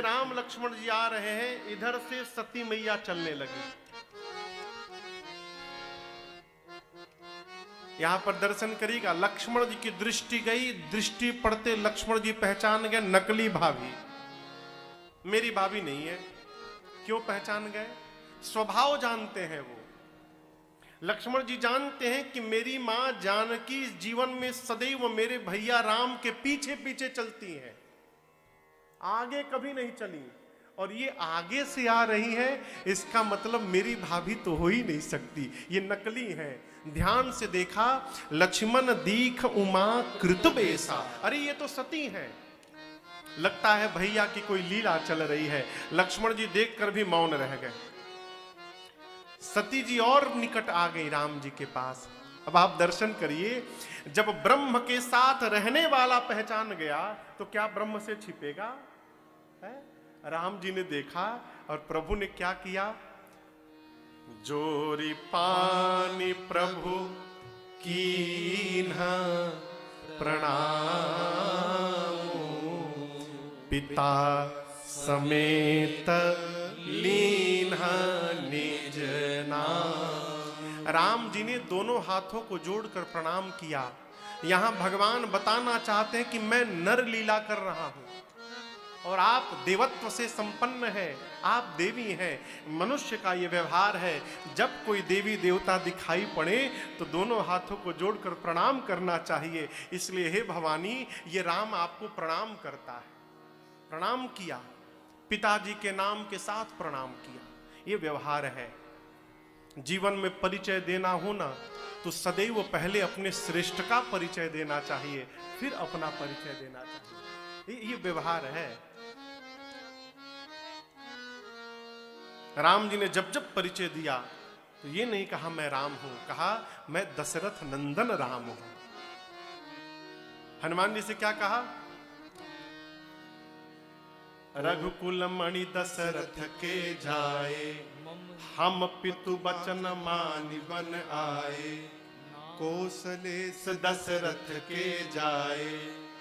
से राम लक्ष्मण जी आ रहे हैं, इधर से सती मैया चलने लगी। यहां पर दर्शन करिएगा, लक्ष्मण जी की दृष्टि गई, दृष्टि पड़ते लक्ष्मण जी पहचान गए नकली भाभी, मेरी भाभी नहीं है। क्यों पहचान गए? स्वभाव जानते हैं वो। लक्ष्मण जी जानते हैं कि मेरी मां जानकी जीवन में सदैव मेरे भैया राम के पीछे पीछे चलती हैं, आगे कभी नहीं चली, और ये आगे से आ रही है, इसका मतलब मेरी भाभी तो हो ही नहीं सकती, ये नकली है। ध्यान से देखा, लक्ष्मण दीख उमा कृत बेसा, अरे ये तो सती है, लगता है भैया की कोई लीला चल रही है। लक्ष्मण जी देखकर भी मौन रह गए। सती जी और निकट आ गई राम जी के पास। अब आप दर्शन करिए, जब ब्रह्म के साथ रहने वाला पहचान गया तो क्या ब्रह्म से छिपेगा है? राम जी ने देखा और प्रभु ने क्या किया, जोरी पानी प्रभु कीन्हा प्रणाम, पिता समेत लीन्हा निज नाम। राम जी ने दोनों हाथों को जोड़कर प्रणाम किया। यहां भगवान बताना चाहते हैं कि मैं नर लीला कर रहा हूं और आप देवत्व से संपन्न हैं, आप देवी हैं। मनुष्य का ये व्यवहार है, जब कोई देवी देवता दिखाई पड़े तो दोनों हाथों को जोड़कर प्रणाम करना चाहिए। इसलिए हे भवानी, ये राम आपको प्रणाम करता है। प्रणाम किया, पिताजी के नाम के साथ प्रणाम किया, ये व्यवहार है। जीवन में परिचय देना हो ना, तो सदैव पहले अपने श्रेष्ठ का परिचय देना चाहिए, फिर अपना परिचय देना चाहिए, ये व्यवहार है। राम जी ने जब जब परिचय दिया तो ये नहीं कहा मैं राम हूं, कहा मैं दशरथ नंदन राम हूं। हनुमान जी से क्या कहा, रघुकुल मणि दशरथ के जाए, हम पितु बचन मानि बन आए, कौशलेश दशरथ के जाए,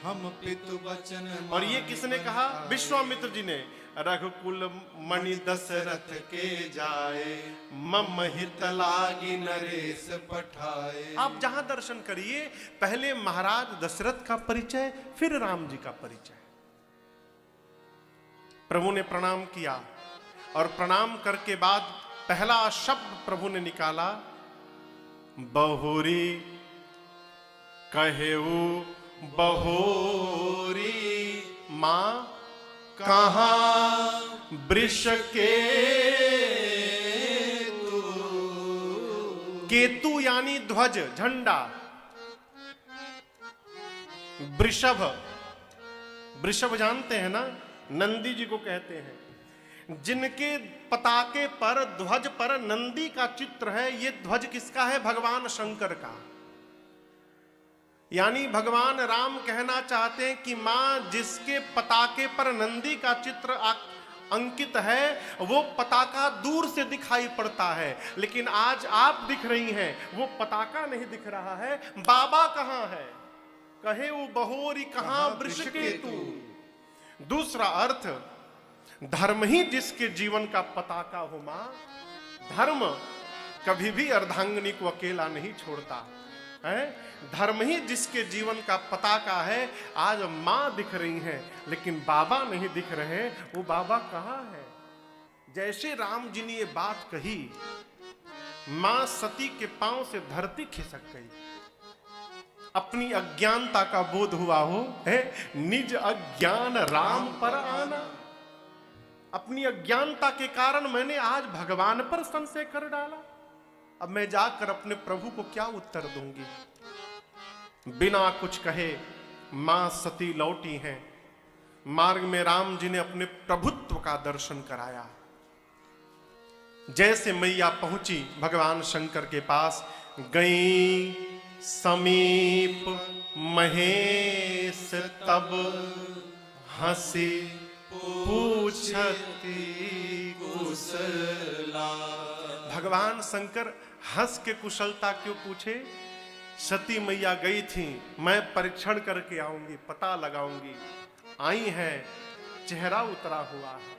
हम पितु बचन। और ये किसने कहा, विश्वामित्र जी ने, रघुकुल मणि दशरथ के जाए, मम हित लागी नरेश पठाए। आप जहां दर्शन करिए, पहले महाराज दशरथ का परिचय, फिर राम जी का परिचय। प्रभु ने प्रणाम किया और प्रणाम करके बाद पहला शब्द प्रभु ने निकाला, बहुरी कहेऊ बहोरी, मां कहां वृष केतु। केतु यानी ध्वज, झंडा। वृषभ, वृषभ जानते हैं ना, नंदी जी को कहते हैं। जिनके पताके पर, ध्वज पर नंदी का चित्र है, ये ध्वज किसका है, भगवान शंकर का। यानी भगवान राम कहना चाहते हैं कि मां जिसके पताके पर नंदी का चित्र अंकित है, वो पताका दूर से दिखाई पड़ता है, लेकिन आज आप दिख रही हैं, वो पताका नहीं दिख रहा है। बाबा कहां है, कहे वो बहोरी कहां वृष केतु। दूसरा अर्थ, धर्म ही जिसके जीवन का पताका हो मां। धर्म कभी भी अर्धांगिनी को अकेला नहीं छोड़ता है। धर्म ही जिसके जीवन का पताका है। आज मां दिख रही हैं, लेकिन बाबा नहीं दिख रहे, वो बाबा कहां है। जैसे राम जी ने ये बात कही, मां सती के पांव से धरती खिसक गई। अपनी अज्ञानता का बोध हुआ हो, है निज अज्ञान राम पर आना। अपनी अज्ञानता के कारण मैंने आज भगवान पर संशय कर डाला। अब मैं जाकर अपने प्रभु को क्या उत्तर दूंगी। बिना कुछ कहे मां सती लौटी हैं। मार्ग में राम जी ने अपने प्रभुत्व का दर्शन कराया। जैसे मैया पहुंची भगवान शंकर के पास, गई समीप महेश तब हंसी पूछती कुशला। भगवान शंकर हंस के कुशलता क्यों पूछे। सती मैया गई थी, मैं परीक्षण करके आऊंगी, पता लगाऊंगी। आई हैं, चेहरा उतरा हुआ है।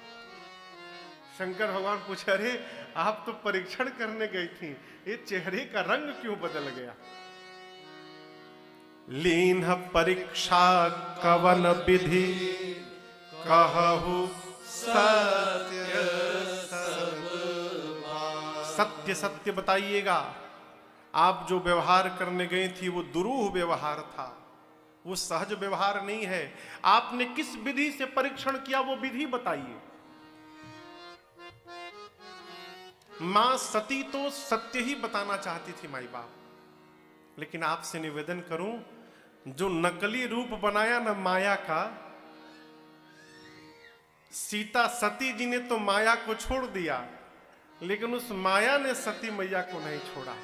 शंकर भगवान पूछे, अरे आप तो परीक्षण करने गई थी, ये चेहरे का रंग क्यों बदल गया? लीन परीक्षा कवन विधि कहु सत्य सत्य सत्य बताइएगा। आप जो व्यवहार करने गई थी वो दुरूह व्यवहार था, वो सहज व्यवहार नहीं है। आपने किस विधि से परीक्षण किया वो विधि बताइए। मां सती तो सत्य ही बताना चाहती थी माई बाप, लेकिन आपसे निवेदन करूं, जो नकली रूप बनाया ना माया का, सीता सती जी ने तो माया को छोड़ दिया, लेकिन उस माया ने सती मैया को नहीं छोड़ा।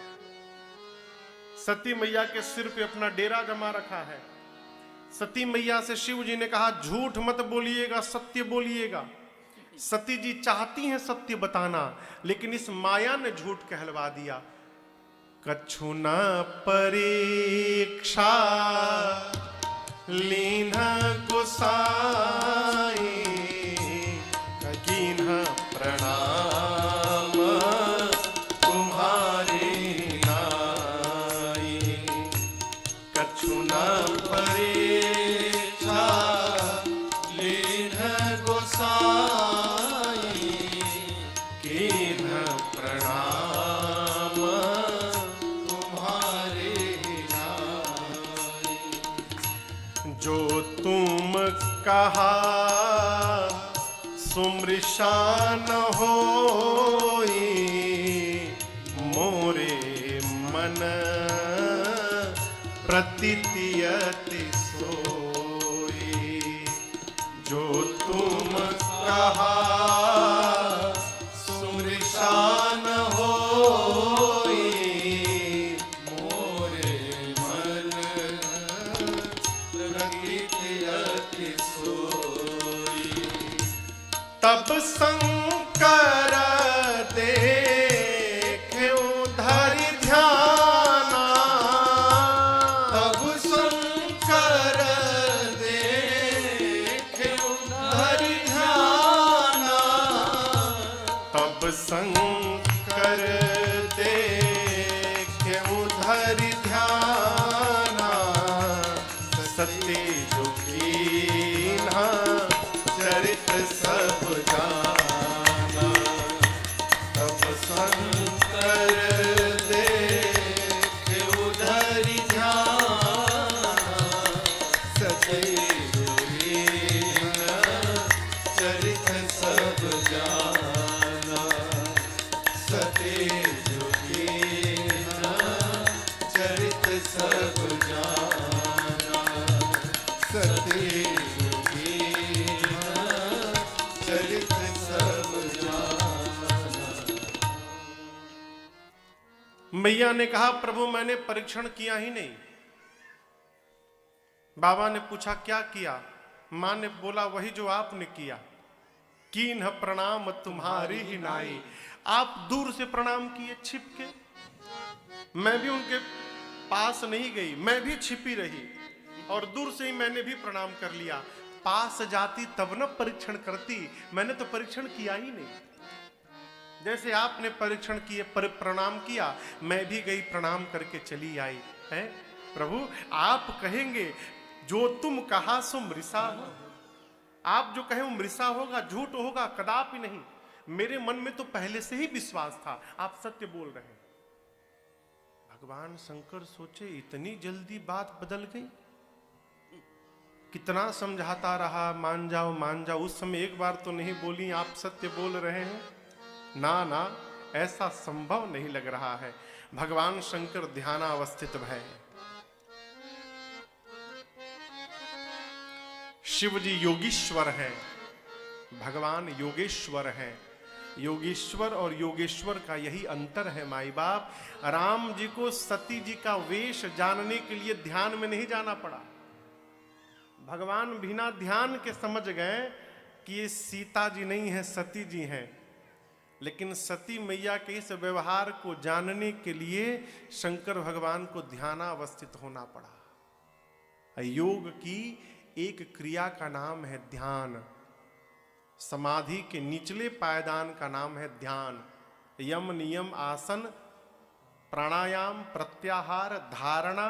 सती मैया के सिर पे अपना डेरा जमा रखा है। सती मैया से शिव जी ने कहा, झूठ मत बोलिएगा, सत्य बोलिएगा। सती जी चाहती हैं सत्य बताना, लेकिन इस माया ने झूठ कहलवा दिया। कछु न परीक्षा लीन गोसाई, कीन्ह प्रणाम तुम्हारे नाई। कछु न परीक्षा लीन गोसाई, कीन्ह प्रणाम तुम्हारे नाई। जो तुम कहा सुमृषा न होई, मोरे मन प्रतीति अति सोई। जो तुम कहा सुमृषा न होई, मोरे मन प्रतीति अति सोई। तब शंकर देखे धरि ध्याना, तब शंकर देखे धरि ध्याना, तब शंकर देखे धरि ध्याना। सत्य जो कीन्हा चरित सब जाना, तब शंकर देखे उधरि ध्याना। सत्य जो कीन्हा चरित सब जाना, सत्य जो कीन्हा चरित सब जाना। सत्य चरित सब जाना। मैया ने कहा, प्रभु मैंने परीक्षण किया ही नहीं। बाबा ने पूछा क्या किया? मां ने बोला वही जो आपने किया। कीन्ह प्रणाम तुम्हारी ही नाई। आप दूर से प्रणाम किए छिप के, मैं भी उनके पास नहीं गई, मैं भी छिपी रही और दूर से ही मैंने भी प्रणाम कर लिया। पास जाती तब न परीक्षण करती, मैंने तो परीक्षण किया ही नहीं। जैसे आपने परीक्षण किए प्रणाम किया, मैं भी गई प्रणाम करके चली आई है। प्रभु आप कहेंगे जो तुम कहा सो मृषा हो, आप जो कहे वो मृषा होगा, झूठ होगा, कदापि नहीं। मेरे मन में तो पहले से ही विश्वास था आप सत्य बोल रहे हैं। भगवान शंकर सोचे इतनी जल्दी बात बदल गई। कितना समझाता रहा, मान जाओ मान जाओ, उस समय एक बार तो नहीं बोली आप सत्य बोल रहे हैं। ना ना, ऐसा संभव नहीं लग रहा है। भगवान शंकर ध्यानावस्थित भय। शिव जी योगीश्वर हैं, भगवान योगेश्वर हैं। योगीश्वर और योगेश्वर का यही अंतर है माई बाप। राम जी को सती जी का वेश जानने के लिए ध्यान में नहीं जाना पड़ा। भगवान बिना ध्यान के समझ गए कि ये सीता जी नहीं है, सती जी हैं। लेकिन सती मैया के इस व्यवहार को जानने के लिए शंकर भगवान को ध्यानावस्थित होना पड़ा। योग की एक क्रिया का नाम है ध्यान। समाधि के निचले पायदान का नाम है ध्यान। यम नियम आसन प्राणायाम प्रत्याहार धारणा,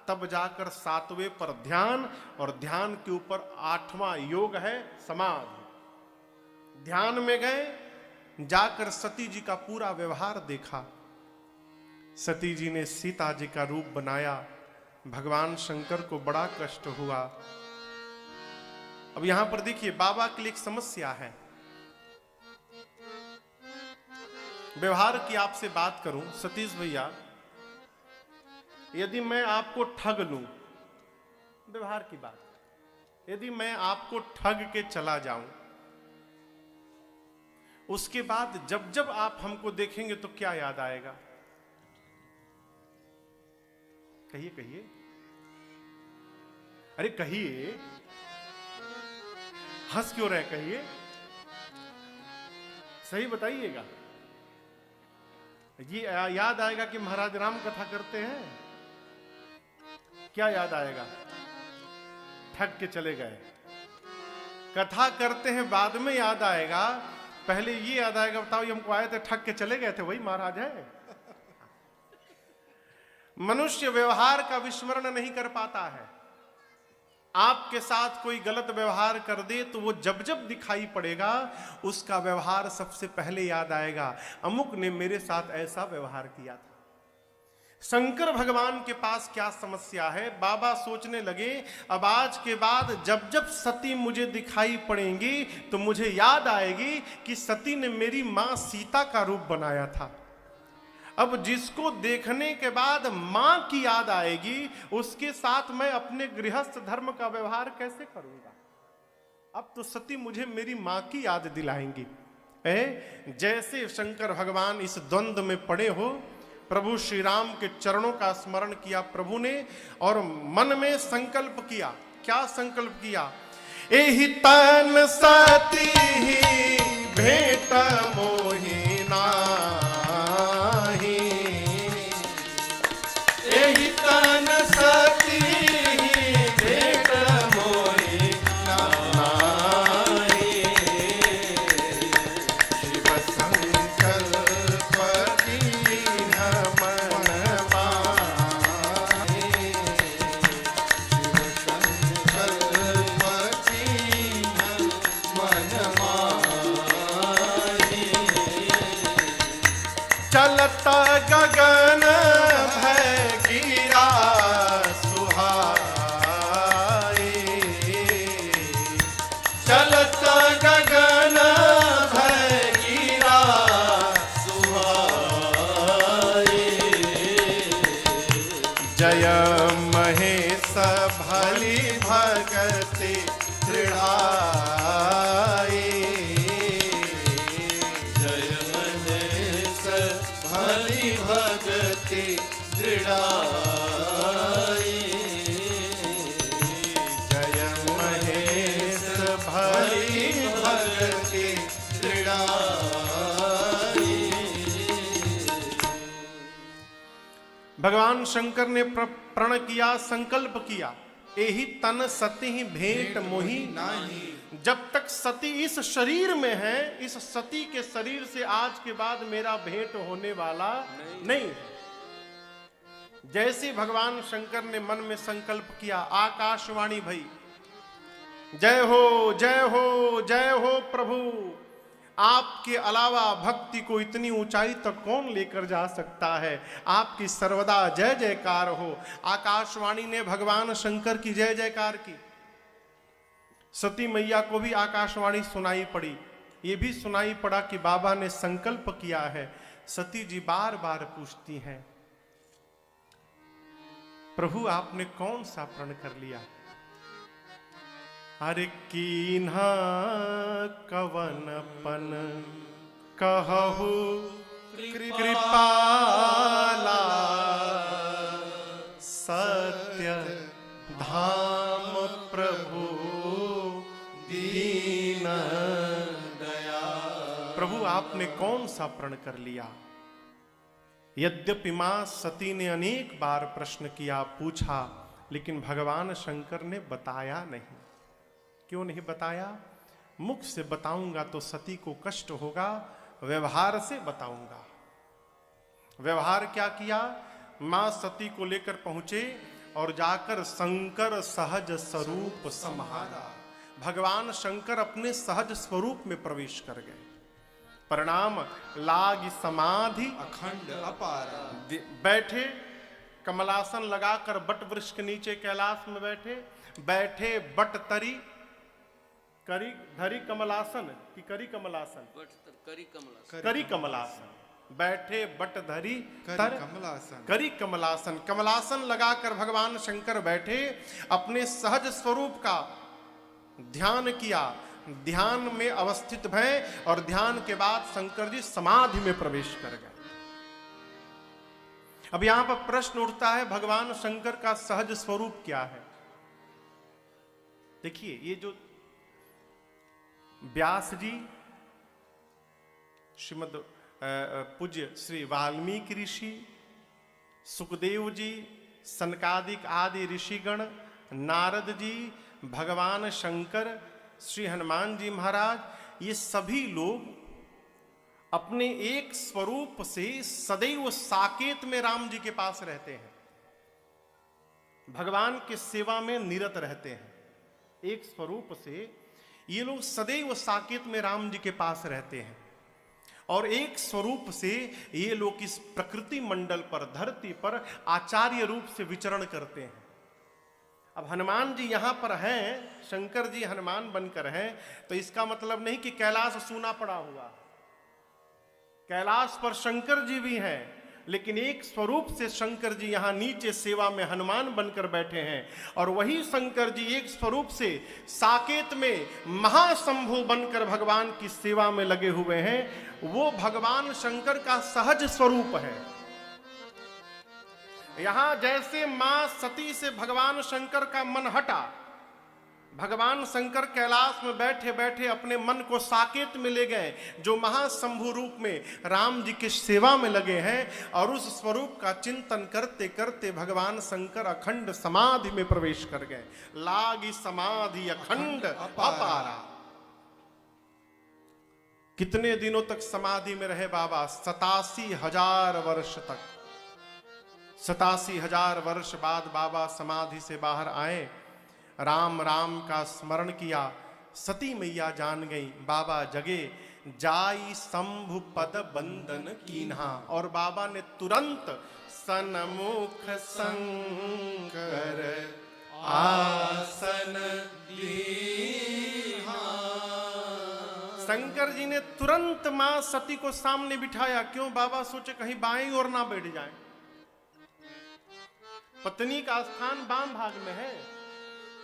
तब जाकर 7वें पर ध्यान, और ध्यान के ऊपर 8वां योग है समाधि। ध्यान में गए, जाकर सती जी का पूरा व्यवहार देखा। सती जी ने सीता जी का रूप बनाया। भगवान शंकर को बड़ा कष्ट हुआ। अब यहां पर देखिए, बाबा के लिए एक समस्या है। व्यवहार की आपसे बात करूं सतीश भैया, यदि मैं आपको ठग लूं, व्यवहार की बात, यदि मैं आपको ठग के चला जाऊं, उसके बाद जब जब आप हमको देखेंगे तो क्या याद आएगा? कहिए कहिए, अरे कहिए, हंस क्यों रहे, कहिए, सही बताइएगा। ये याद आएगा कि महाराज राम कथा करते हैं? क्या याद आएगा? ठग के चले गए। कथा करते हैं बाद में याद आएगा, पहले ये याद आएगा, बताओ ये हमको आए थे ठग के चले गए थे, वही महाराज है। मनुष्य व्यवहार का विस्मरण नहीं कर पाता है। आपके साथ कोई गलत व्यवहार कर दे तो वो जब जब दिखाई पड़ेगा, उसका व्यवहार सबसे पहले याद आएगा, अमुक ने मेरे साथ ऐसा व्यवहार किया था। शंकर भगवान के पास क्या समस्या है? बाबा सोचने लगे, अब आज के बाद जब जब सती मुझे दिखाई पड़ेंगी तो मुझे याद आएगी कि सती ने मेरी मां सीता का रूप बनाया था। अब जिसको देखने के बाद मां की याद आएगी, उसके साथ मैं अपने गृहस्थ धर्म का व्यवहार कैसे करूंगा? अब तो सती मुझे मेरी मां की याद दिलाएंगी। जैसे शंकर भगवान इस द्वंद्व में पड़े हो, प्रभु श्री राम के चरणों का स्मरण किया प्रभु ने, और मन में संकल्प किया। क्या संकल्प किया? एहि तन सती भेंट मोहि नाहि, एहि तन सती भेंट मोहि नाहि, शिव संकल्प कीन्ह मन माहि, शिव संकल्प कीन्ह मन माहि। चलत गगन भय गिरा सुहाई, चलत गगन भय गिरा सुहाई, जय महेश भली भगति दृढ़ाई, जय महेश भली भगति दृढ़ाई, जय महेश भली भगति दृढ़ाई। भगवान शंकर ने प्रण किया, संकल्प किया, एहि तन सती भेंट मोहि नाही। जब तक सती इस शरीर में है, इस सती के शरीर से आज के बाद मेरा भेंट होने वाला नहीं है। जैसे भगवान शंकर ने मन में संकल्प किया, आकाशवाणी भई, जय हो जय हो जय हो प्रभु, आपके अलावा भक्ति को इतनी ऊंचाई तक कौन लेकर जा सकता है? आपकी सर्वदा जय जयकार हो। आकाशवाणी ने भगवान शंकर की जय जयकार की। सती मैया को भी आकाशवाणी सुनाई पड़ी। ये भी सुनाई पड़ा कि बाबा ने संकल्प किया है। सती जी बार बार पूछती हैं, प्रभु आपने कौन सा प्रण कर लिया? अरे कीन्हा कवनपन कहु कृपाला, सत्य धाम प्रभु दीन दया। प्रभु आपने कौन सा प्रण कर लिया? यद्यपि मां सती ने अनेक बार प्रश्न किया, पूछा, लेकिन भगवान शंकर ने बताया नहीं। क्यों नहीं बताया? मुख से बताऊंगा तो सती को कष्ट होगा, व्यवहार से बताऊंगा। व्यवहार क्या किया? मां सती को लेकर पहुंचे और जाकर शंकर सहज स्वरूप सम्हारा। भगवान शंकर अपने सहज स्वरूप में प्रवेश कर गए। परिणाम लाग समाधि अखंड अपारा। बैठे कमलासन लगाकर बट वृक्ष के नीचे कैलाश में बैठे बट तरी करी धरी कमलासन की करी कमलासन करी कमलासन बैठे बट धरी तर कमलासन। करी कमलासन। कमलासन लगाकर भगवान शंकर बैठे, अपने सहज स्वरूप का ध्यान किया, ध्यान में अवस्थित भय और ध्यान के बाद शंकर जी समाधि में प्रवेश कर गए। अब यहां पर प्रश्न उठता है, भगवान शंकर का सहज स्वरूप क्या है? देखिए, ये जो व्यास जी, श्रीमद पूज्य श्री वाल्मीकि ऋषि, सुखदेव जी, सनकादिक आदि ऋषिगण, नारद जी, भगवान शंकर, श्री हनुमान जी महाराज, ये सभी लोग अपने एक स्वरूप से सदैव साकेत में राम जी के पास रहते हैं, भगवान की सेवा में निरत रहते हैं। एक स्वरूप से ये लोग सदैव साकेत में राम जी के पास रहते हैं और एक स्वरूप से ये लोग इस प्रकृति मंडल पर, धरती पर आचार्य रूप से विचरण करते हैं। अब हनुमान जी यहां पर हैं, शंकर जी हनुमान बनकर हैं, तो इसका मतलब नहीं कि कैलाश सूना पड़ा हुआ। कैलाश पर शंकर जी भी हैं, लेकिन एक स्वरूप से शंकर जी यहां नीचे सेवा में हनुमान बनकर बैठे हैं और वही शंकर जी एक स्वरूप से साकेत में महाशंभु बनकर भगवान की सेवा में लगे हुए हैं। वो भगवान शंकर का सहज स्वरूप है। यहां जैसे मां सती से भगवान शंकर का मन हटा, भगवान शंकर कैलाश में बैठे बैठे अपने मन को साकेत में ले गए, जो महाशंभु रूप में राम जी की सेवा में लगे हैं, और उस स्वरूप का चिंतन करते करते भगवान शंकर अखंड समाधि में प्रवेश कर गए। लागी समाधि अखंड अपारा। कितने दिनों तक समाधि में रहे बाबा? 87,000 वर्ष तक। 87,000 वर्ष बाद बाबा समाधि से बाहर आए, राम राम का स्मरण किया, सती मैया जान गई, बाबा जगे, जाई शंभु पद बंदन कीन्हा, और बाबा ने तुरंत सन्मुख शंकर आसन दीन्हा। शंकर जी ने तुरंत मां सती को सामने बिठाया। क्यों? बाबा सोचे कहीं बाएं ओर ना बैठ जाए। पत्नी का स्थान वाम भाग में है।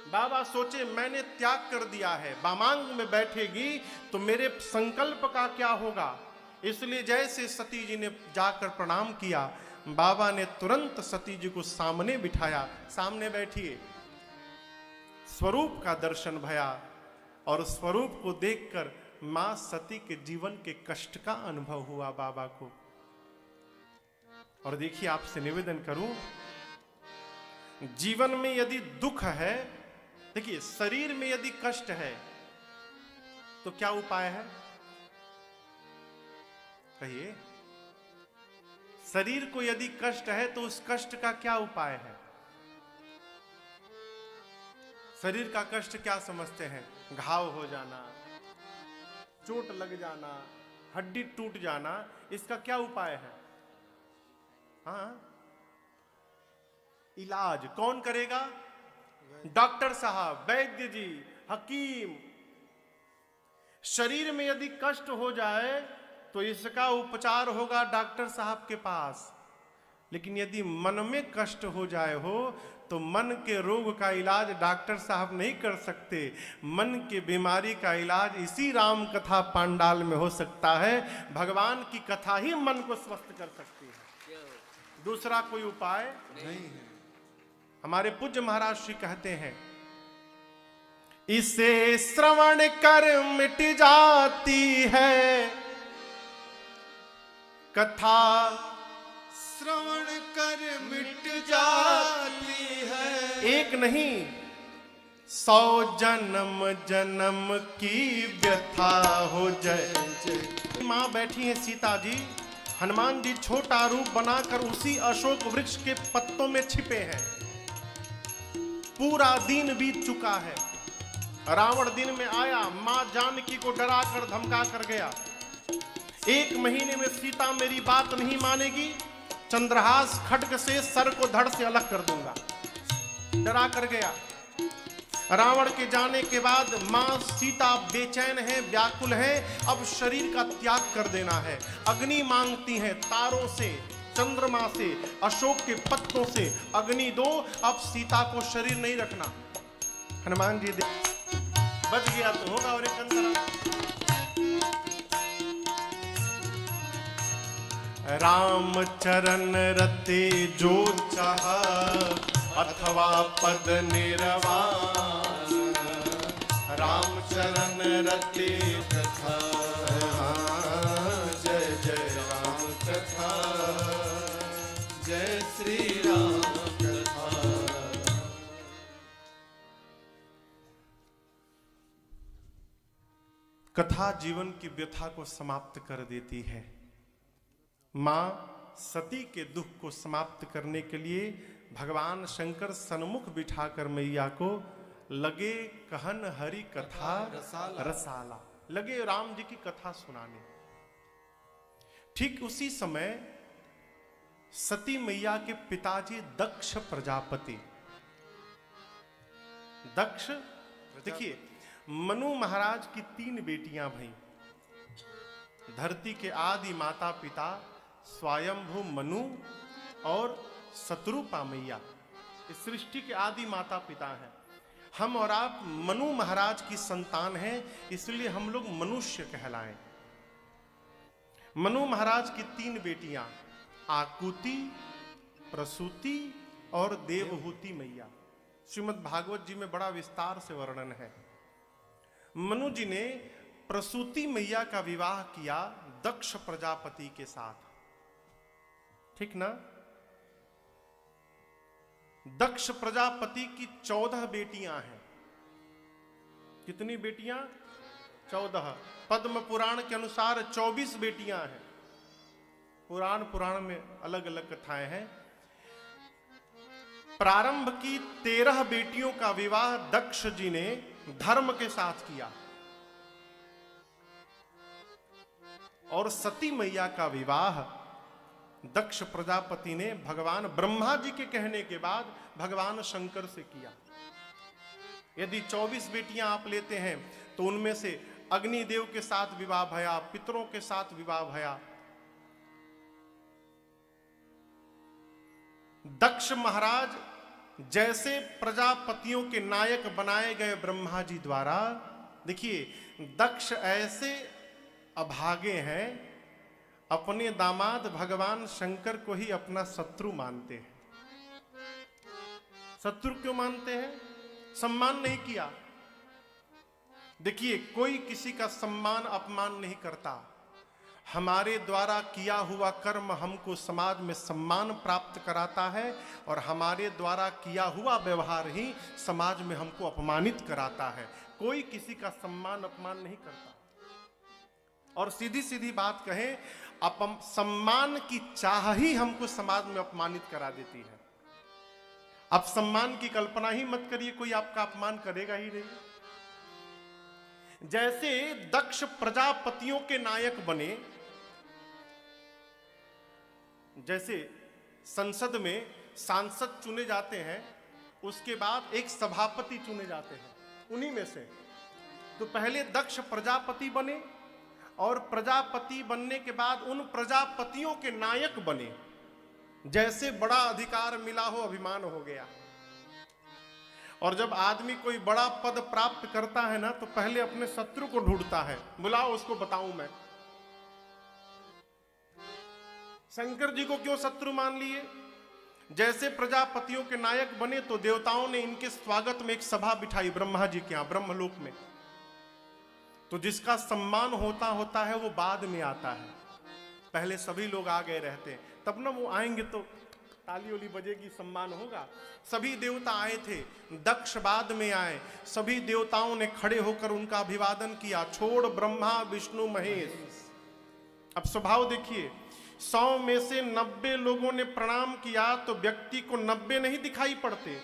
बाबा सोचे मैंने त्याग कर दिया है, वामांग में बैठेगी तो मेरे संकल्प का क्या होगा। इसलिए जैसे सती जी ने जाकर प्रणाम किया, बाबा ने तुरंत सती जी को सामने बिठाया, सामने बैठिए। स्वरूप का दर्शन भया और स्वरूप को देखकर मां सती के जीवन के कष्ट का अनुभव हुआ बाबा को। और देखिए, आपसे निवेदन करूं, जीवन में यदि दुख है, देखिए शरीर में यदि कष्ट है तो क्या उपाय है? कहिए। शरीर को यदि कष्ट है तो उस कष्ट का क्या उपाय है? शरीर का कष्ट क्या समझते हैं? घाव हो जाना, चोट लग जाना, हड्डी टूट जाना, इसका क्या उपाय है? हाँ, इलाज कौन करेगा? डॉक्टर साहब, वैद्य जी, हकीम। शरीर में यदि कष्ट हो जाए तो इसका उपचार होगा डॉक्टर साहब के पास। लेकिन यदि मन में कष्ट हो जाए हो तो मन के रोग का इलाज डॉक्टर साहब नहीं कर सकते। मन की बीमारी का इलाज इसी राम कथा पांडाल में हो सकता है। भगवान की कथा ही मन को स्वस्थ कर सकती है, दूसरा कोई उपाय नहीं है। हमारे पूज्य महाराज श्री कहते हैं, इसे श्रवण कर मिट जाती है कथा, श्रवण कर मिट जाती है। एक नहीं, 100 जन्म जन्म की व्यथा हो जय जय। माँ बैठी है सीता जी, हनुमान जी छोटा रूप बनाकर उसी अशोक वृक्ष के पत्तों में छिपे हैं। पूरा दिन बीत चुका है। रावण दिन में आया, मां जानकी को डरा कर धमका कर गया। 1 महीने में सीता मेरी बात नहीं मानेगी, चंद्रहास खड्ग से सर को धड़ से अलग कर दूंगा। डरा कर गया। रावण के जाने के बाद मां सीता बेचैन है, व्याकुल है। अब शरीर का त्याग कर देना है। अग्नि मांगती है, तारों से, चंद्रमा से, अशोक के पत्तों से अग्नि दो। अब सीता को शरीर नहीं रखना। हनुमान जी बच गया तो होगा और एक अंतरा। राम चरण रते जो चाह, अथवा पद निर्वाण। राम चरण रते कथा, जय जय राम कथा, जय श्री राम कथा। कथा जीवन की व्यथा को समाप्त कर देती है। मां सती के दुख को समाप्त करने के लिए भगवान शंकर सन्मुख बिठाकर मैया को लगे कहन हरि कथा रसाला, लगे राम जी की कथा सुनाने। ठीक उसी समय सती मैया के पिताजी दक्ष प्रजापति, दक्ष देखिए मनु महाराज की 3 बेटियां भई। धरती के आदि माता पिता स्वयंभू मनु और शत्रुपा मैया इस सृष्टि के आदि माता पिता हैं। हम और आप मनु महाराज की संतान हैं, इसलिए हम लोग मनुष्य कहलाएं। मनु महाराज की 3 बेटियां आकुति, प्रसूति और देवहूति मैया। श्रीमद् भागवत जी में बड़ा विस्तार से वर्णन है। मनु जी ने प्रसूति मैया का विवाह किया दक्ष प्रजापति के साथ, ठीक ना। दक्ष प्रजापति की 14 बेटियां हैं। कितनी बेटियां? 14। पद्म पुराण के अनुसार 24 बेटियां हैं। पुराण में अलग अलग कथाएं हैं। प्रारंभ की 13 बेटियों का विवाह दक्ष जी ने धर्म के साथ किया और सती मैया का विवाह दक्ष प्रजापति ने भगवान ब्रह्मा जी के कहने के बाद भगवान शंकर से किया। यदि 24 बेटियां आप लेते हैं तो उनमें से अग्निदेव के साथ विवाह भया, पितरों के साथ विवाह भया। दक्ष महाराज जैसे प्रजापतियों के नायक बनाए गए ब्रह्मा जी द्वारा, देखिए दक्ष ऐसे अभागे हैं, अपने दामाद भगवान शंकर को ही अपना शत्रु मानते हैं। शत्रु क्यों मानते हैं? सम्मान नहीं किया। देखिए कोई किसी का सम्मान अपमान नहीं करता। हमारे द्वारा किया हुआ कर्म हमको समाज में सम्मान प्राप्त कराता है और हमारे द्वारा किया हुआ व्यवहार ही समाज में हमको अपमानित कराता है। कोई किसी का सम्मान अपमान नहीं करता। और सीधी सीधी बात कहें, सम्मान की चाह ही हमको समाज में अपमानित करा देती है। अब सम्मान की कल्पना ही मत करिए, कोई आपका अपमान करेगा ही नहीं। जैसे दक्ष प्रजापतियों के नायक बने, जैसे संसद में सांसद चुने जाते हैं, उसके बाद एक सभापति चुने जाते हैं उन्हीं में से। तो पहले दक्ष प्रजापति बने और प्रजापति बनने के बाद उन प्रजापतियों के नायक बने। जैसे बड़ा अधिकार मिला हो, अभिमान हो गया। और जब आदमी कोई बड़ा पद प्राप्त करता है ना, तो पहले अपने शत्रु को ढूंढता है, बुलाओ उसको बताऊं मैं। शंकर जी को क्यों शत्रु मान लिए? जैसे प्रजापतियों के नायक बने तो देवताओं ने इनके स्वागत में एक सभा बिठाई ब्रह्मा जी के यहां ब्रह्मलोक में। तो जिसका सम्मान होता है वो बाद में आता है, पहले सभी लोग आ गए रहते हैं, तब ना वो आएंगे तो ताली उली बजेगी, सम्मान होगा। सभी देवता आए थे, दक्ष बाद में आए। सभी देवताओं ने खड़े होकर उनका अभिवादन किया, छोड़ ब्रह्मा विष्णु महेश। अब स्वभाव देखिए, 100 में से 90 लोगों ने प्रणाम किया तो व्यक्ति को 90 नहीं दिखाई पड़ते,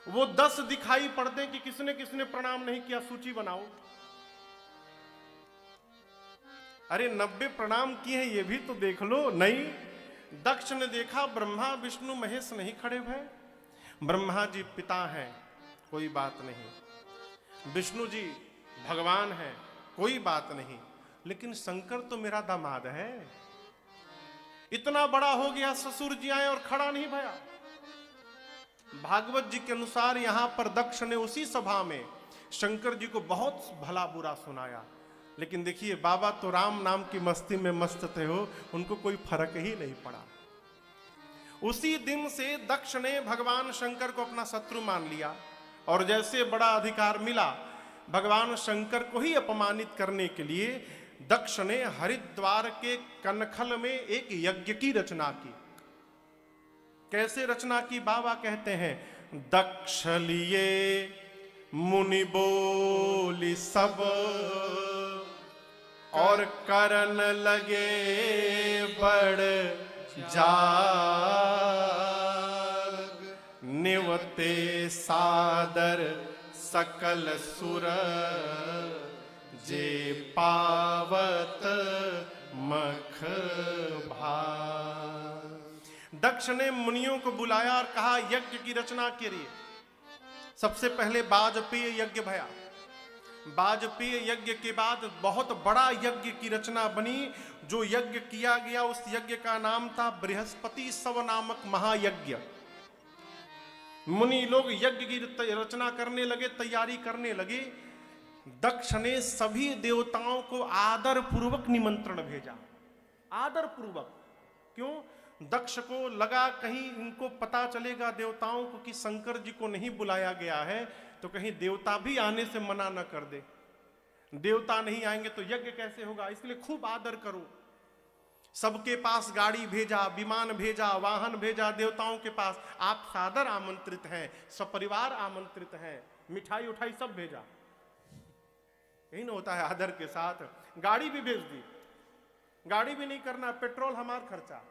वो 10 दिखाई पड़ते कि किसने किसने प्रणाम नहीं किया, सूची बनाओ। अरे 90 प्रणाम किए हैं ये भी तो देख लो। नहीं, दक्ष ने देखा ब्रह्मा विष्णु महेश नहीं खड़े हुए। ब्रह्मा जी पिता हैं, कोई बात नहीं। विष्णु जी भगवान हैं, कोई बात नहीं। लेकिन शंकर तो मेरा दामाद है, इतना बड़ा हो गया, ससुर जी आए और खड़ा नहीं भया। भागवत जी के अनुसार यहां पर दक्ष ने उसी सभा में शंकर जी को बहुत भला बुरा सुनाया। लेकिन देखिए, बाबा तो राम नाम की मस्ती में मस्त थे हो, उनको कोई फर्क ही नहीं पड़ा। उसी दिन से दक्ष ने भगवान शंकर को अपना शत्रु मान लिया और जैसे बड़ा अधिकार मिला भगवान शंकर को ही अपमानित करने के लिए दक्ष ने हरिद्वार के कनखल में एक यज्ञ की रचना की। कैसे रचना की? बाबा कहते हैं, दक्ष लिए मुनि बोली सब और करन लगे बड़ जाग, निवते सादर सकल सुर जे पावत मख भाग। दक्ष ने मुनियों को बुलाया और कहा, यज्ञ की रचना करिए। सबसे पहले वाजपेय यज्ञ भया। वाजपेय यज्ञ के बाद बहुत बड़ा यज्ञ की रचना बनी। जो यज्ञ किया गया उस यज्ञ का नाम था बृहस्पति सव नामक महायज्ञ। मुनि लोग यज्ञ की रचना करने लगे, तैयारी करने लगे। दक्ष ने सभी देवताओं को आदर पूर्वक निमंत्रण भेजा। आदर पूर्वक क्यों? दक्ष को लगा कहीं इनको पता चलेगा देवताओं को कि शंकर जी को नहीं बुलाया गया है, तो कहीं देवता भी आने से मना न कर दे। देवता नहीं आएंगे तो यज्ञ कैसे होगा, इसलिए खूब आदर करो। सबके पास गाड़ी भेजा, विमान भेजा, वाहन भेजा देवताओं के पास। आप सादर आमंत्रित हैं, सपरिवार आमंत्रित हैं, मिठाई उठाई सब भेजा। यही ना होता है आदर के साथ। गाड़ी भी भेज दी, गाड़ी भी नहीं करना, पेट्रोल हमारा खर्चा।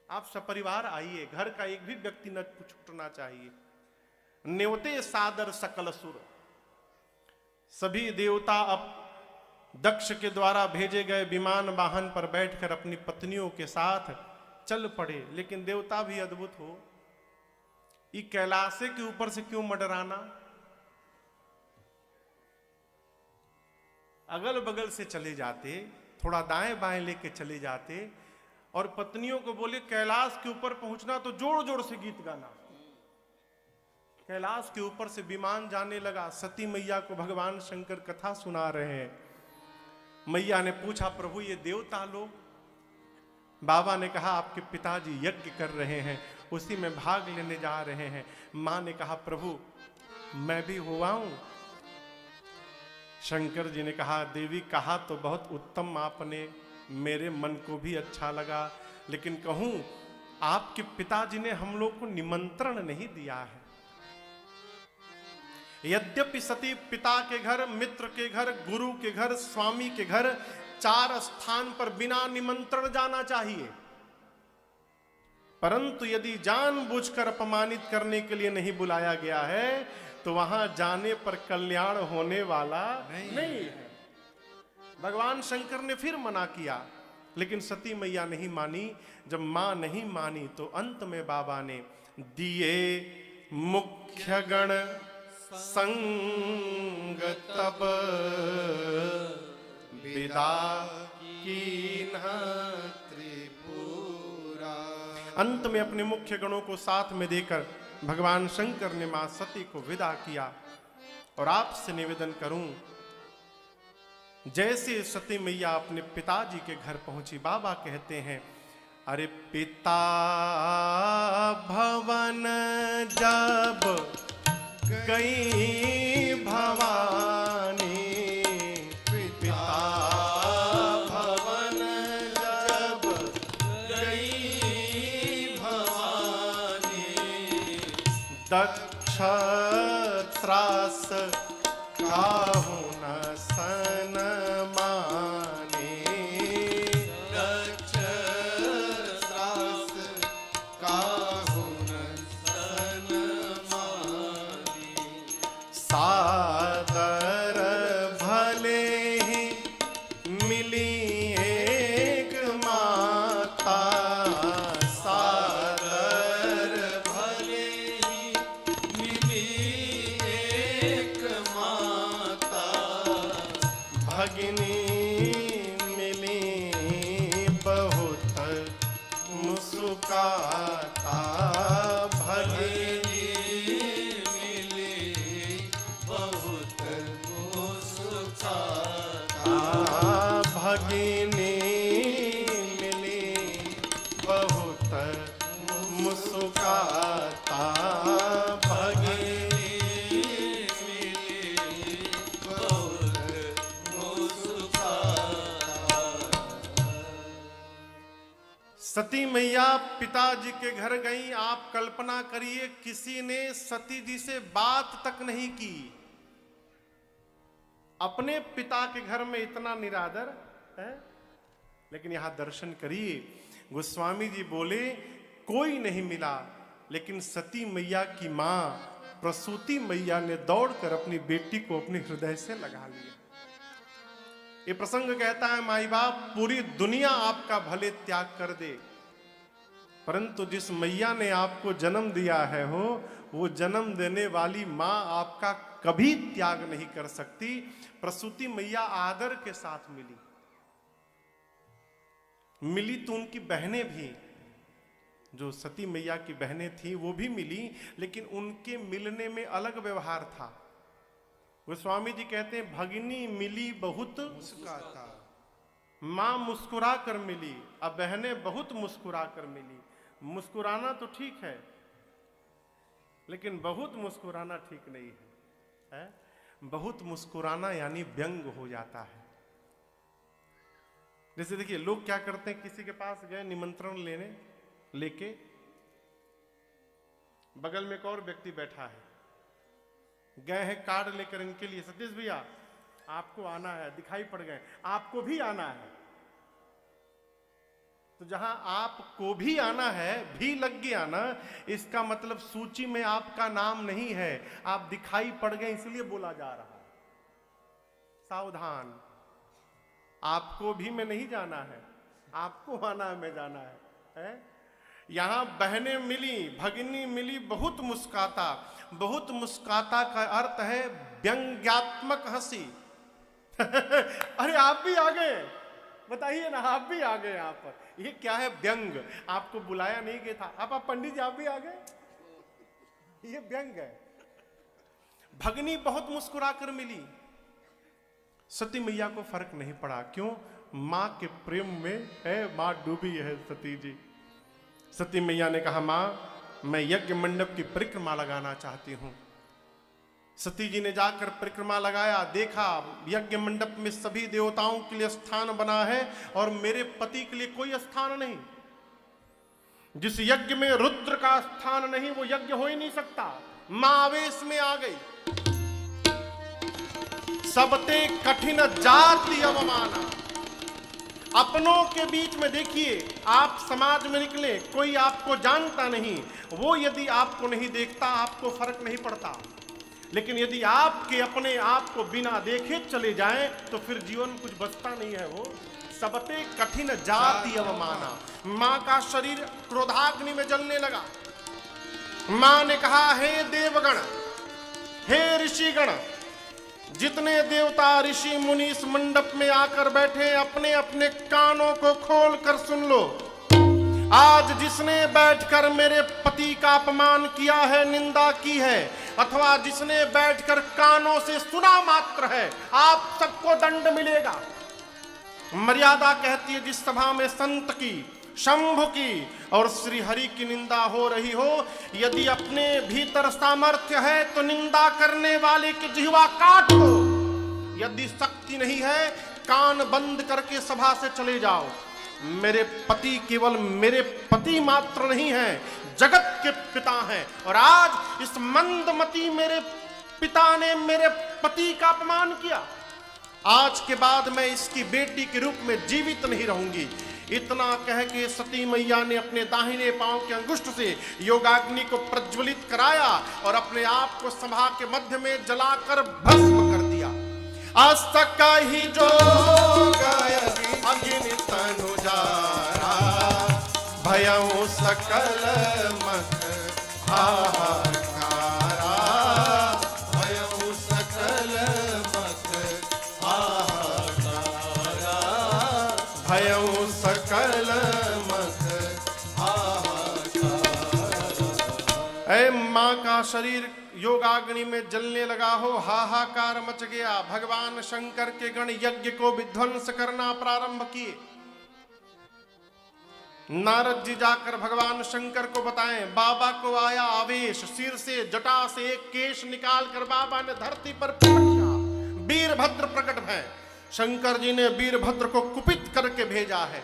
आप सपरिवार आइए, घर का एक भी व्यक्ति न छूटना चाहिए। न्योते सादर सकल सुर। सभी देवता अब दक्ष के द्वारा भेजे गए विमान वाहन पर बैठकर अपनी पत्नियों के साथ चल पड़े। लेकिन देवता भी अद्भुत हो, ये कैलाशे के ऊपर से क्यों मडराना? अगल बगल से चले जाते, थोड़ा दाएं बाएं लेके चले जाते और पत्नियों को बोले कैलाश के ऊपर पहुंचना तो जोर जोर से गीत गाना। कैलाश के ऊपर से विमान जाने लगा। सती मैया को भगवान शंकर कथा सुना रहे हैं। मैया ने पूछा, प्रभु ये देवता लोग? बाबा ने कहा, आपके पिताजी यज्ञ कर रहे हैं, उसी में भाग लेने जा रहे हैं। मां ने कहा, प्रभु मैं भी हुआ हूं। शंकर जी ने कहा, देवी कहा तो बहुत उत्तम आपने, मेरे मन को भी अच्छा लगा, लेकिन कहूं आपके पिताजी ने हम लोग को निमंत्रण नहीं दिया है। यद्यपि सती पिता के घर, मित्र के घर, गुरु के घर, स्वामी के घर, 4 स्थान पर बिना निमंत्रण जाना चाहिए, परंतु यदि जानबूझकर अपमानित करने के लिए नहीं बुलाया गया है तो वहां जाने पर कल्याण होने वाला नहीं है। भगवान शंकर ने फिर मना किया, लेकिन सती मैया नहीं मानी। जब मां नहीं मानी तो अंत में बाबा ने दिए मुख्य गण संग तब विदा कीन्हा त्रिपुरा। अंत में अपने मुख्य गणों को साथ में देकर भगवान शंकर ने मां सती को विदा किया। और आपसे निवेदन करूं, जैसे सती मैया अपने पिताजी के घर पहुंची, बाबा कहते हैं, अरे पिता भवन जब गई भवानी, पिता भवन जब गई ही मिली एक माता, सादर भले ही मिली एक माता, भगिनी मिली बहुत मुस्काता, भगिनी मिली बहुत मुस्काता, भगिनी मिली बहुत मुस्काता, भगिनी मिली बहुत मुस्काता। सती मैया पिताजी के घर गई। आप कल्पना करिए, किसी ने सती जी से बात तक नहीं की। अपने पिता के घर में इतना निरादर है, लेकिन यहां दर्शन करिए, गोस्वामी जी बोले कोई नहीं मिला, लेकिन सती मैया की मां प्रसूति मैया ने दौड़कर अपनी बेटी को अपने हृदय से लगा लिया। ये प्रसंग कहता है, माई बाप पूरी दुनिया आपका भले त्याग कर दे, परंतु जिस मैया ने आपको जन्म दिया है वो जन्म देने वाली मां आपका कभी त्याग नहीं कर सकती। प्रसूति मैया आदर के साथ मिली तो उनकी बहनें भी, जो सती मैया की बहनें थी वो भी मिली, लेकिन उनके मिलने में अलग व्यवहार था। गोस्वामी जी कहते हैं, भगिनी मिली बहुत मुस्काता, मां मुस्कुरा कर मिली, अब बहनें बहुत मुस्कुरा कर मिली। मुस्कुराना तो ठीक है, लेकिन बहुत मुस्कुराना ठीक नहीं है। बहुत मुस्कुराना यानी व्यंग हो जाता है। जैसे देखिए, लोग क्या करते हैं, किसी के पास गए निमंत्रण लेके, बगल में एक और व्यक्ति बैठा है, गए हैं कार्ड लेकर इनके लिए, सतीश भैया आपको आना है, दिखाई पड़ गए, आपको भी आना है। तो जहां आपको भी आना है भी लग गया ना, इसका मतलब सूची में आपका नाम नहीं है, आप दिखाई पड़ गए इसलिए बोला जा रहा है। सावधान, आपको भी में नहीं जाना है, आपको आना है, में जाना है? यहां बहनें मिली, भगिनी मिली बहुत मुस्काता। बहुत मुस्काता का अर्थ है व्यंग्यात्मक हंसी। अरे आप भी आ गए, बताइए ना, आप भी आ गए यहाँ पर। ये क्या है? व्यंग। आपको बुलाया नहीं गया था, आप पंडित जी आप भी आ गए, ये व्यंग है। भगनी बहुत मुस्कुरा कर मिली। सती मैया को फर्क नहीं पड़ा, क्यों? मां के प्रेम में है, मां डूबी है सती जी। सती मैया ने कहा, मां मैं यज्ञ मंडप की परिक्रमा लगाना चाहती हूं। सती जी ने जाकर परिक्रमा लगाया, देखा यज्ञ मंडप में सभी देवताओं के लिए स्थान बना है और मेरे पति के लिए कोई स्थान नहीं। जिस यज्ञ में रुद्र का स्थान नहीं, वो यज्ञ हो ही नहीं सकता। मां आवेश में आ गई। सबते कठिन जाति अवमाना। अपनों के बीच में देखिए, आप समाज में निकले, कोई आपको जानता नहीं, वो यदि आपको नहीं देखता आपको फर्क नहीं पड़ता, लेकिन यदि आपके अपने आप को बिना देखे चले जाएं तो फिर जीवन कुछ बचता नहीं है। वो सबते कठिन जाति अवमाना। मां का शरीर क्रोधाग्नि में जलने लगा। मां ने कहा, हे देवगण, हे ऋषिगण, जितने देवता ऋषि मुनि इस मंडप में आकर बैठे, अपने अपने कानों को खोल कर सुन लो। आज जिसने बैठकर मेरे पति का अपमान किया है, निंदा की है, अथवा जिसने बैठकर कानों से सुना मात्र है, आप सबको दंड मिलेगा। मर्यादा कहती है, जिस सभा में संत की, शंभु की और श्री हरि की निंदा हो रही हो, यदि अपने भीतर सामर्थ्य है तो निंदा करने वाले की जिह्वा काट दो। यदि शक्ति नहीं है, कान बंद करके सभा से चले जाओ। मेरे पति केवल मेरे पति मात्र नहीं है, जगत के पिता हैं, और आज इस मंदमती मेरे पिता ने मेरे पति का अपमान किया। आज के बाद मैं इसकी बेटी के रूप में जीवित नहीं रहूंगी। इतना कह के सती मैया ने अपने दाहिने पांव के अंगुष्ठ से योगाग्नि को प्रज्वलित कराया और अपने आप को सभा के मध्य में जलाकर भस्म कर दिया। असका ही जो अग्नि तनु जारा भयउ सकल मख हाहाकारा भयउ सकल मख हाहाकारा भयउ सकल मख ऐ माँ का शरीर योगाग्नि में जलने लगा हो, हाहाकार मच गया। भगवान शंकर के गण यज्ञ को विध्वंस करना प्रारंभ किए। नारद जी जाकर भगवान शंकर को बताएं। बाबा को आया आवेश, सिर से जटा से एक केश निकाल कर बाबा ने धरती पर प्रकट किया। वीरभद्र प्रकट है। शंकर जी ने वीरभद्र को कुपित करके भेजा है।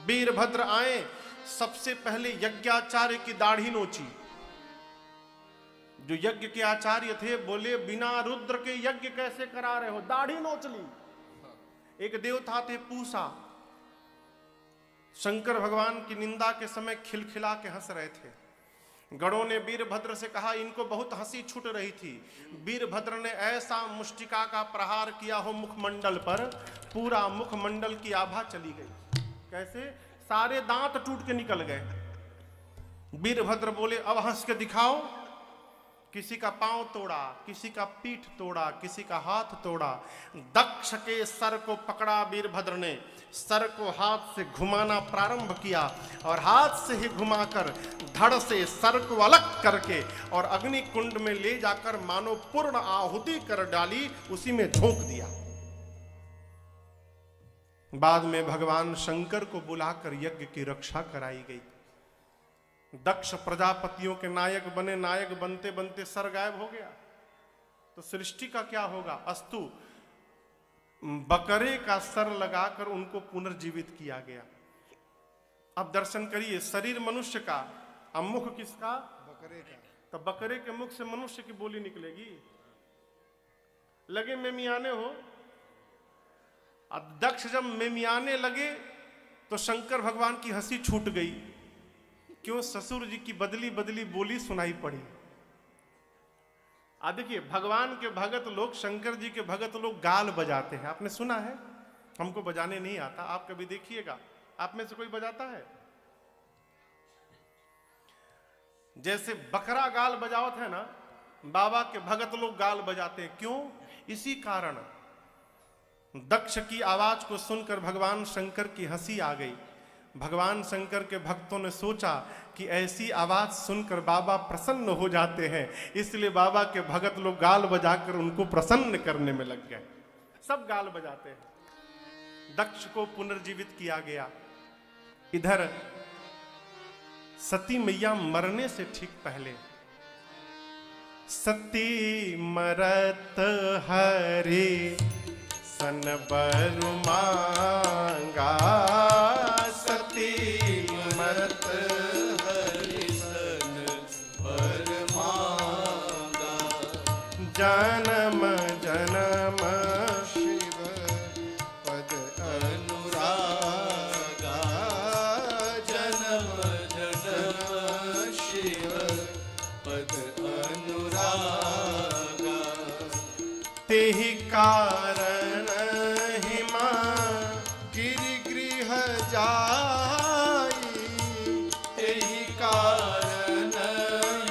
वीरभद्र आए, सबसे पहले यज्ञाचार्य की दाढ़ी नोची। जो यज्ञ के आचार्य थे बोले, बिना रुद्र के यज्ञ कैसे करा रहे हो, दाढ़ी नोच ली। एक देवता थे पूसा, शंकर भगवान की निंदा के समय खिलखिला के हंस रहे थे। गणों ने वीरभद्र से कहा, इनको बहुत हंसी छूट रही थी। वीरभद्र ने ऐसा मुष्टिका का प्रहार किया हो मुखमंडल पर, पूरा मुखमंडल की आभा चली गई। कैसे? सारे दांत टूट के निकल गए। वीरभद्र बोले, अब हंस के दिखाओ। किसी का पांव तोड़ा, किसी का पीठ तोड़ा, किसी का हाथ तोड़ा। दक्ष के सर को पकड़ा वीरभद्र ने, सर को हाथ से घुमाना प्रारंभ किया और हाथ से ही घुमाकर धड़ से सर को अलग करके और अग्नि कुंड में ले जाकर मानो पूर्ण आहुति कर डाली, उसी में झोंक दिया। बाद में भगवान शंकर को बुलाकर यज्ञ की रक्षा कराई गई। दक्ष प्रजापतियों के नायक बने, नायक बनते बनते सर गायब हो गया, तो सृष्टि का क्या होगा? अस्तु बकरे का सर लगाकर उनको पुनर्जीवित किया गया। अब दर्शन करिए, शरीर मनुष्य का, अब मुख किसका? बकरे का। तो बकरे के मुख से मनुष्य की बोली निकलेगी। लगे मेमियाने हो। अब दक्ष जब मेमियाने लगे तो शंकर भगवान की हंसी छूट गई। क्यों? ससुर जी की बदली बदली बोली सुनाई पड़ी। देखिए, भगवान के भगत लोग, शंकर जी के भगत लोग गाल बजाते हैं। आपने सुना है? हमको बजाने नहीं आता, आप कभी देखिएगा। आप में से कोई बजाता है? जैसे बकरा गाल बजावत है ना, बाबा के भगत लोग गाल बजाते हैं। क्यों? इसी कारण दक्ष की आवाज को सुनकर भगवान शंकर की हंसी आ गई। भगवान शंकर के भक्तों ने सोचा कि ऐसी आवाज सुनकर बाबा प्रसन्न हो जाते हैं, इसलिए बाबा के भगत लोग गाल बजाकर उनको प्रसन्न करने में लग गए। सब गाल बजाते हैं। दक्ष को पुनर्जीवित किया गया। इधर सती मैया मरने से ठीक पहले, सती मरत हरे सन बर मांगा, सती मरत हरि सन बर मांगा, जन्म जन्म शिव पद अनुरागा, जन्म जन्म शिव पद अनुरागा, तेहि कारण हिमा गिरिगृह जाई, तेहि कारण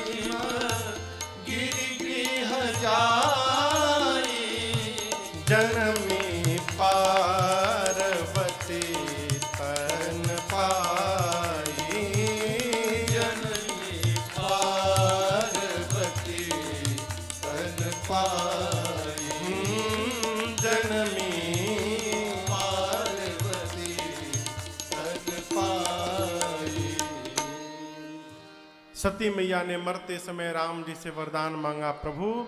हिमा गिरिगृह जाई, जनमी पार्वती तन पाई, जननी पार्वती तन पाई, जनमी पार्वती तन पाई। सती मैया ने मरते समय राम जी से वरदान मांगा, प्रभु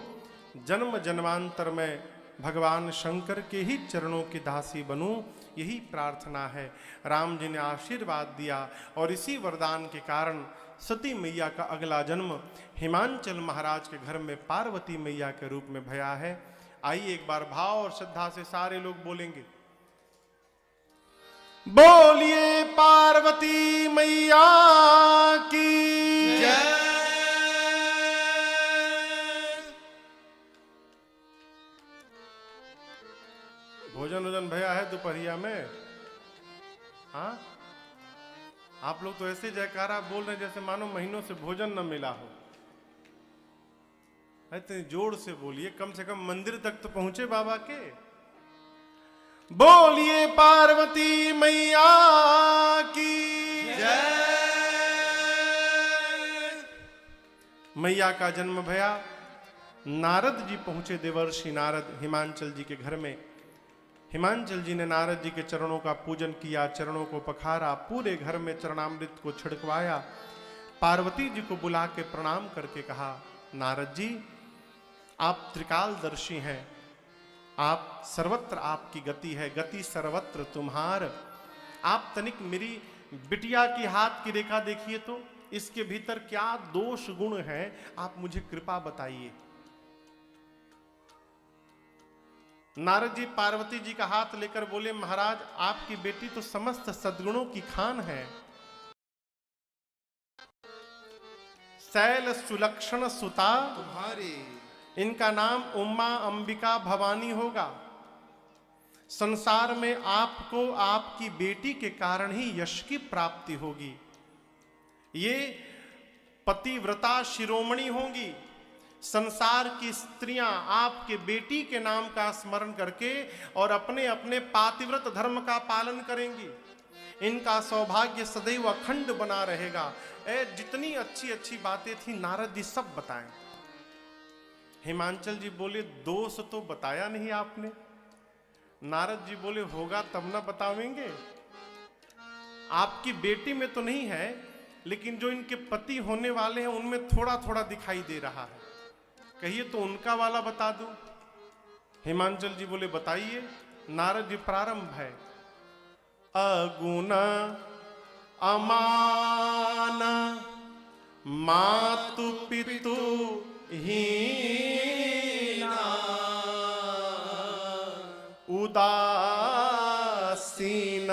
जन्म जन्मांतर में भगवान शंकर के ही चरणों की दासी बनूं, यही प्रार्थना है। राम जी ने आशीर्वाद दिया और इसी वरदान के कारण सती मैया का अगला जन्म हिमांचल महाराज के घर में पार्वती मैया के रूप में भया है। आइए एक बार भाव और श्रद्धा से सारे लोग बोलेंगे, बोलिए पार्वती मैया की जय। भोजन वोजन भया है दोपहरिया में? हाँ, आप लोग तो ऐसे जयकारा बोल रहे हैं जैसे मानो महीनों से भोजन न मिला हो। इतने जोर से बोलिए, कम से कम मंदिर तक तो पहुंचे बाबा के। बोलिए पार्वती मैया की जय। मैया का जन्म भया। नारद जी पहुंचे, देवर्षि नारद हिमांचल जी के घर में। हिमांचल जी ने नारद जी के चरणों का पूजन किया, चरणों को पखारा, पूरे घर में चरणामृत को छिड़कवाया। पार्वती जी को बुला के प्रणाम करके कहा, नारद जी आप त्रिकालदर्शी हैं, आप सर्वत्र आपकी गति है, गति सर्वत्र तुम्हार। आप तनिक मेरी बिटिया की हाथ की रेखा देखिए तो इसके भीतर क्या दोष गुण है, आप मुझे कृपा बताइए। नारद जी पार्वती जी का हाथ लेकर बोले, महाराज आपकी बेटी तो समस्त सद्गुणों की खान है। शैल सुलक्षण सुता तुम्हारी, इनका नाम उमा अंबिका भवानी होगा। संसार में आपको आपकी बेटी के कारण ही यश की प्राप्ति होगी। ये पतिव्रता शिरोमणि होंगी। संसार की स्त्रियां आपके बेटी के नाम का स्मरण करके और अपने अपने पातिव्रत धर्म का पालन करेंगी। इनका सौभाग्य सदैव अखंड बना रहेगा। जितनी अच्छी अच्छी बातें थी नारद जी सब बताएं। हिमांचल जी बोले, दोष तो बताया नहीं आपने। नारद जी बोले, होगा तब ना बतावेंगे। आपकी बेटी में तो नहीं है, लेकिन जो इनके पति होने वाले हैं उनमें थोड़ा थोड़ा दिखाई दे रहा है। कहिए तो उनका वाला बता दूं। हिमांचल जी बोले, बताइए। नारद जी प्रारंभ है। अगुण अमान मातु पितु हीना उदासीन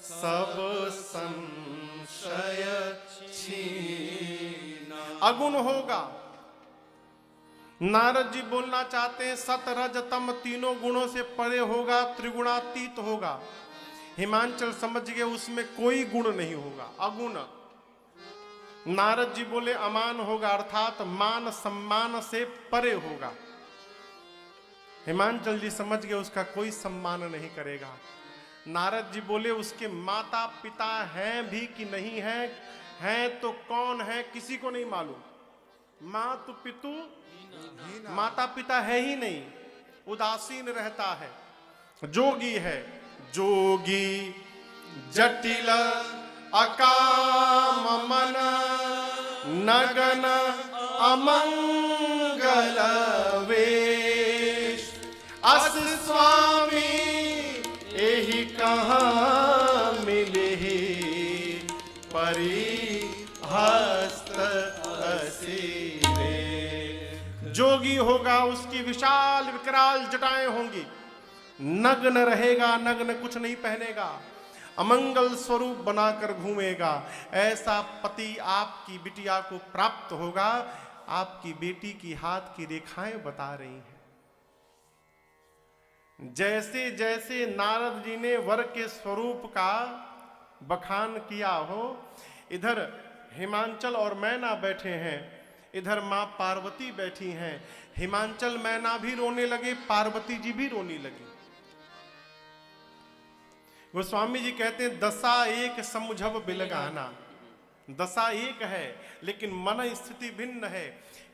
सब संशय छीना। अगुण होगा। नारद जी बोलना चाहते हैं सत रज तम तीनों गुणों से परे होगा, त्रिगुणातीत होगा। हिमांचल समझ गए उसमें कोई गुण नहीं होगा, अगुण। नारद जी बोले अमान होगा, अर्थात मान सम्मान से परे होगा। हिमांचल जी समझ गए उसका कोई सम्मान नहीं करेगा। नारद जी बोले उसके माता पिता हैं भी कि नहीं हैं, हैं तो कौन है किसी को नहीं मालूम। मातु पितु, माता पिता है ही नहीं, उदासीन रहता है, जोगी है। जोगी जटिल अकाम मन नगन अमंगल वेश। अस स्वामी एहि कहाँ मिले परिहस्त असीरे। जोगी होगा, उसकी विशाल विकराल जटाएं होंगी, नग्न रहेगा, नग्न कुछ नहीं पहनेगा, अमंगल स्वरूप बनाकर घूमेगा। ऐसा पति आपकी बिटिया को प्राप्त होगा। आपकी बेटी की हाथ की रेखाएं बता रही हैं। जैसे जैसे नारद जी ने वर के स्वरूप का बखान किया हो, इधर हिमांचल और मैना बैठे हैं, इधर मां पार्वती बैठी हैं। हिमांचल मैना भी रोने लगे, पार्वती जी भी रोने लगी। गोस्वामी जी कहते हैं दशा एक समुझब बिलगाना। दशा एक है लेकिन मन स्थिति भिन्न है।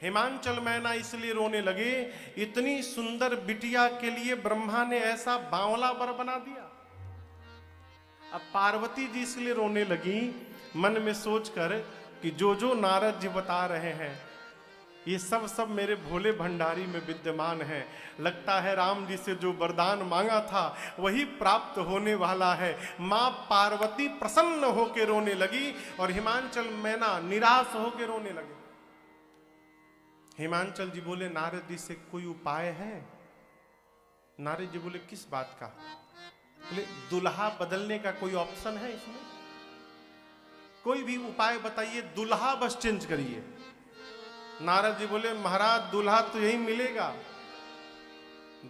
हिमांचल मैना इसलिए रोने लगे, इतनी सुंदर बिटिया के लिए ब्रह्मा ने ऐसा बावला वर बना दिया। अब पार्वती जी इसलिए रोने लगी मन में सोचकर कि जो नारद जी बता रहे हैं ये सब मेरे भोले भंडारी में विद्यमान है। लगता है राम जी से जो वरदान मांगा था वही प्राप्त होने वाला है। मां पार्वती प्रसन्न होकर रोने लगी और हिमांचल मैना निराश होकर रोने लगे। हिमांचल जी बोले नारद जी से कोई उपाय है? नारद जी बोले किस बात का? बोले दुल्हा बदलने का कोई ऑप्शन है इसमें? कोई भी उपाय बताइए, दुल्हा बस चेंज करिए। नारद जी बोले महाराज दुल्हा तो यही मिलेगा।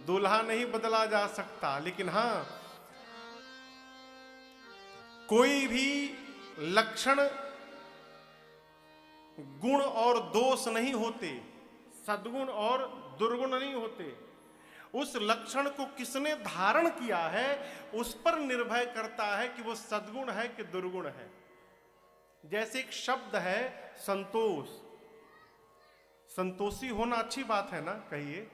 दूल्हा नहीं बदला जा सकता, लेकिन हां कोई भी लक्षण गुण और दोष नहीं होते, सद्गुण और दुर्गुण नहीं होते। उस लक्षण को किसने धारण किया है उस पर निर्भर करता है कि वो सद्गुण है कि दुर्गुण है। जैसे एक शब्द है संतोष, संतोषी होना अच्छी बात है ना, कहिए।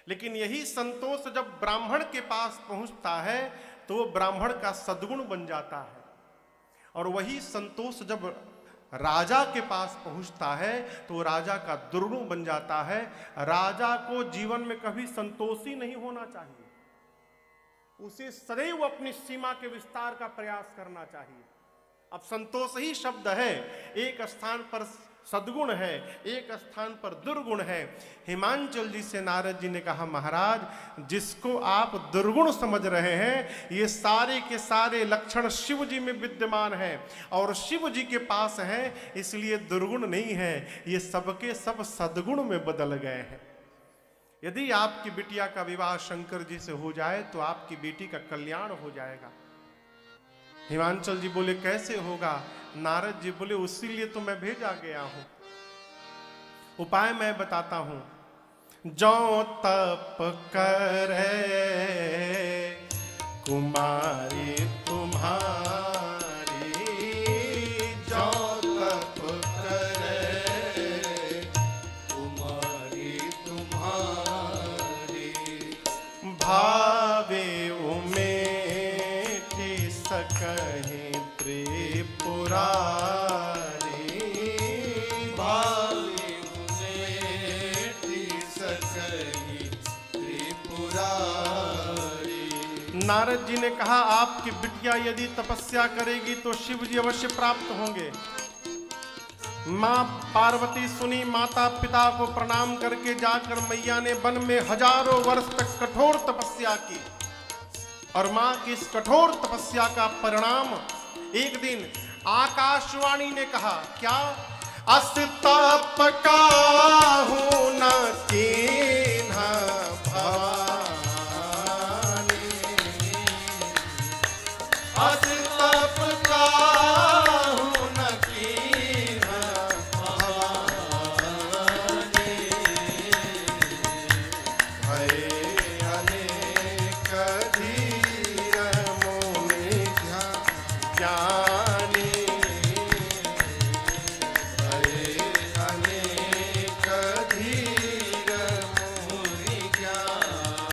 लेकिन यही संतोष जब ब्राह्मण के पास पहुंचता है तो वो ब्राह्मण का सद्गुण बन जाता है, और वही संतोष जब राजा के पास पहुंचता है तो राजा का दुर्गुण बन जाता है। राजा को जीवन में कभी संतोषी नहीं होना चाहिए, उसे सदैव अपनी सीमा के विस्तार का प्रयास करना चाहिए। अब संतोष ही शब्द है, एक स्थान पर सद्गुण है, एक स्थान पर दुर्गुण है। हिमांचल जी से नारद जी ने कहा, महाराज जिसको आप दुर्गुण समझ रहे हैं ये सारे के सारे लक्षण शिव जी में विद्यमान है और शिव जी के पास हैं, इसलिए दुर्गुण नहीं है, ये सबके सब सद्गुण में बदल गए हैं। यदि आपकी बिटिया का विवाह शंकर जी से हो जाए तो आपकी बेटी का कल्याण हो जाएगा। हिमांचल जी बोले कैसे होगा? नारद जी बोले उसी लिए तो मैं भेजा गया हूं, उपाय मैं बताता हूं। जो तप करे कुमारी तुम्हारी, जो तप करे कुमारी तुम्हारी, भावे उमेठी सकहीं त्रिपुरारी, भावी उमेठी सकहीं त्रिपुरारी। नारद जी ने कहा आपकी बिटिया यदि तपस्या करेगी तो शिव जी अवश्य प्राप्त होंगे। मां पार्वती सुनी, माता पिता को प्रणाम करके जाकर मैया ने वन में हजारों वर्ष तक कठोर तपस्या की, और मां की इस कठोर तपस्या का परिणाम एक दिन आकाशवाणी ने कहा, क्या अस्तप काहू न कीन्हा भवानी, अस्तप काहू न कीन्हा भवानी, भय अनेक धीर मोहि ज्ञान